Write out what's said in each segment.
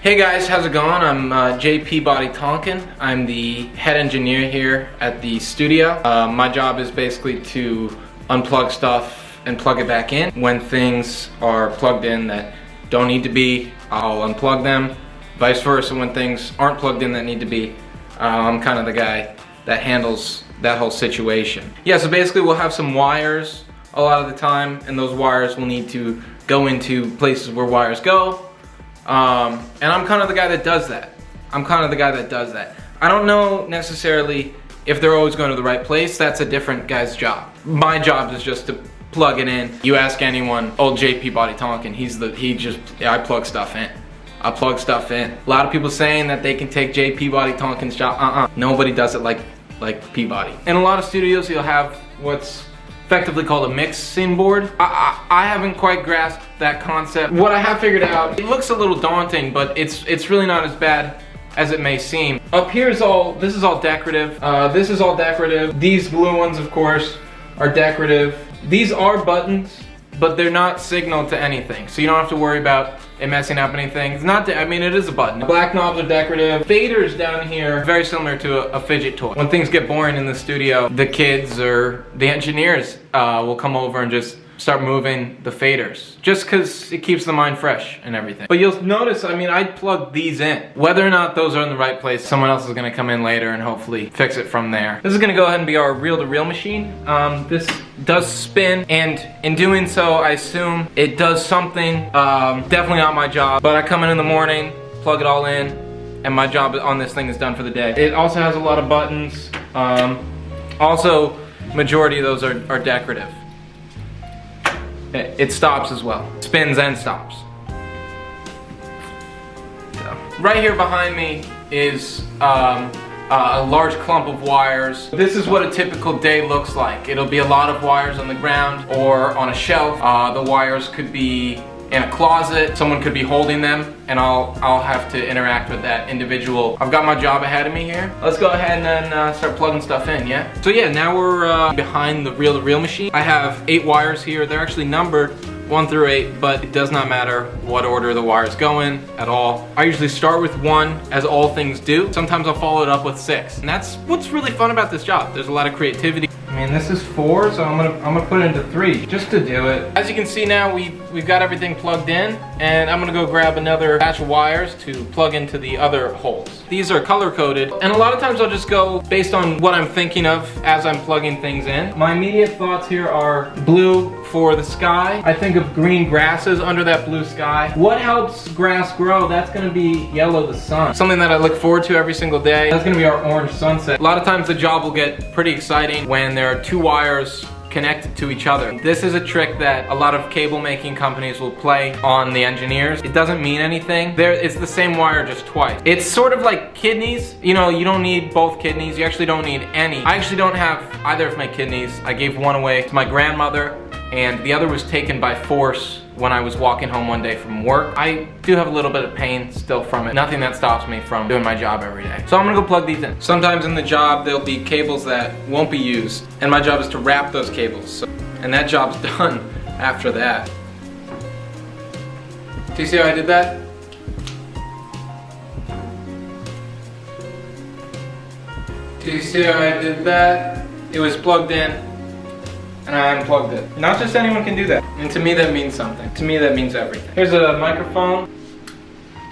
Hey guys, how's it going? I'm J.P. Body Tonkin. I'm the head engineer here at the studio. My job is basically to unplug stuff and plug it back in. When things are plugged in that don't need to be, I'll unplug them. Vice versa, when things aren't plugged in that need to be, I'm kind of the guy that handles that whole situation. Yeah, so basically we'll have some wires a lot of the time, and those wires will need to go into places where wires go. And I'm kind of the guy that does that. I don't know necessarily if they're always going to the right place. That's a different guy's job. My job is just to plug it in. You ask anyone, old JP Body Tonkin, I plug stuff in. I plug stuff in. A lot of people saying that they can take JP Body Tonkin's job. Nobody does it like P-Body. In a lot of studios, you'll have what's effectively called a mixing board. I haven't quite grasped that concept. What I have figured out, it looks a little daunting, but it's really not as bad as it may seem. Up here is this is all decorative. This is all decorative. These blue ones, of course, are decorative. These are buttons, but they're not signal to anything, so you don't have to worry about it messing up anything. It's not, it is a button. The black knobs are decorative. Faders down here, very similar to a fidget toy. When things get boring in the studio, the kids or the engineers will come over and just start moving the faders, just because it keeps the mind fresh and everything. But you'll notice, I plug these in. Whether or not those are in the right place, someone else is gonna come in later and hopefully fix it from there. This is gonna go ahead and be our reel-to-reel machine. This does spin, and in doing so, I assume it does something. Definitely not my job, but I come in the morning, plug it all in, and my job on this thing is done for the day. It also has a lot of buttons. Also, majority of those are decorative. It stops as well. Spins and stops. So, right here behind me is a large clump of wires. This is what a typical day looks like. It'll be a lot of wires on the ground or on a shelf. The wires could be in a closet. Someone could be holding them, and I'll have to interact with that individual. I've got my job ahead of me here. Let's go ahead and then start plugging stuff in, yeah? So yeah, now we're behind the reel-to-reel machine. I have 8 wires here. They're actually numbered 1 through 8, but it does not matter what order the wires go in at all. I usually start with 1, as all things do. Sometimes I'll follow it up with 6. And that's what's really fun about this job. There's a lot of creativity. This is 4, so I'm gonna put it into 3 just to do it. As you can see now, we've got everything plugged in, and I'm gonna go grab another batch of wires to plug into the other holes. These are color coded, and a lot of times I'll just go based on what I'm thinking of as I'm plugging things in. My immediate thoughts here are blue for the sky. I think of green grasses under that blue sky. What helps grass grow? That's gonna be yellow, the sun. Something that I look forward to every single day. That's gonna be our orange sunset. A lot of times the job will get pretty exciting when there are 2 wires connected to each other. This is a trick that a lot of cable making companies will play on the engineers. It doesn't mean anything. It's the same wire just twice. It's sort of like kidneys. You don't need both kidneys. You actually don't need any. I actually don't have either of my kidneys. I gave one away to my grandmother, and the other was taken by force when I was walking home one day from work. I do have a little bit of pain still from it. Nothing that stops me from doing my job every day. So I'm gonna go plug these in. Sometimes in the job, there'll be cables that won't be used, and my job is to wrap those cables. And that job's done after that. Do you see how I did that? Do you see how I did that? It was plugged in, and I unplugged it. Not just anyone can do that. And to me that means something. To me that means everything. Here's a microphone,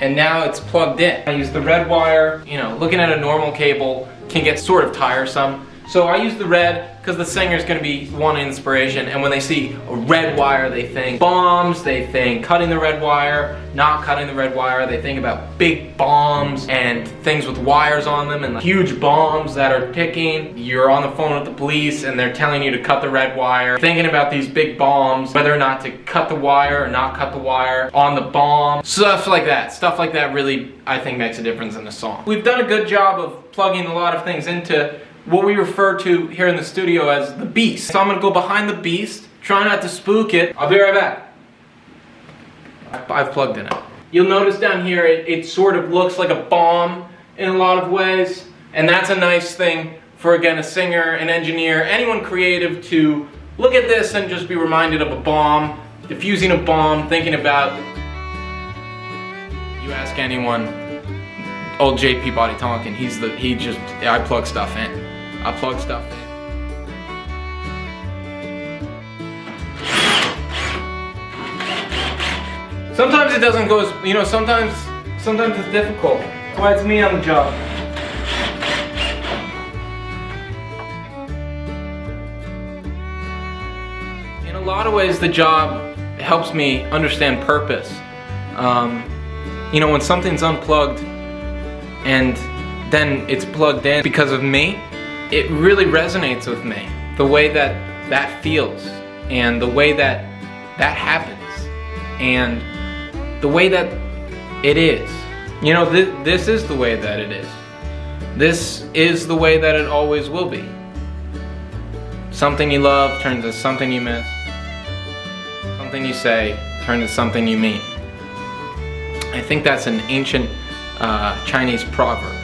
and now it's plugged in. I use the red wire. Looking at a normal cable can get sort of tiresome. So I use the red because the singer's gonna be one inspiration, and when they see a red wire, they think bombs, they think cutting the red wire, not cutting the red wire, they think about big bombs and things with wires on them and huge bombs that are ticking. You're on the phone with the police and they're telling you to cut the red wire, thinking about these big bombs, whether or not to cut the wire or not cut the wire on the bomb. Stuff like that really, I think, makes a difference in the song. We've done a good job of plugging a lot of things into what we refer to here in the studio as the beast. So I'm gonna go behind the beast, try not to spook it. I'll be right back. I've plugged in it. You'll notice down here it sort of looks like a bomb in a lot of ways, and that's a nice thing for, again, a singer, an engineer, anyone creative to look at this and just be reminded of a bomb, diffusing a bomb, thinking about You ask anyone, old JP Body Tonkin, I plug stuff in. I plug stuff in. Sometimes it doesn't go as, you know, sometimes it's difficult. That's why it's me on the job. In a lot of ways, the job helps me understand purpose. You know, when something's unplugged and then it's plugged in because of me, it really resonates with me. The way that feels, and the way that happens, and the way that it is. You know, this is the way that it is. This is the way that it always will be. Something you love turns to something you miss. Something you say turns to something you mean. I think that's an ancient Chinese proverb.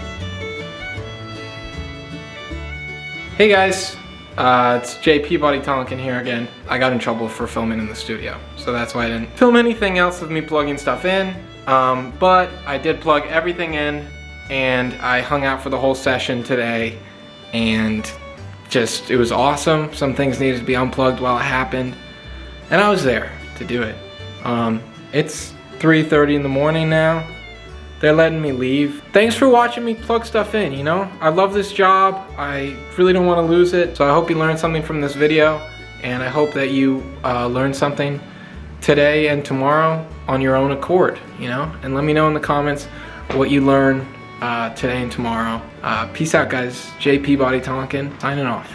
Hey guys, it's JP Body Tonkin here again. I got in trouble for filming in the studio, so that's why I didn't film anything else of me plugging stuff in. But I did plug everything in, and I hung out for the whole session today, and it was awesome. Some things needed to be unplugged while it happened, and I was there to do it. It's 3:30 in the morning now. They're letting me leave. Thanks for watching me plug stuff in, you know? I love this job. I really don't want to lose it. So I hope you learned something from this video, and I hope that you learned something today and tomorrow on your own accord, you know? And let me know in the comments what you learned today and tomorrow. Peace out, guys. JP Body Tonkin signing off.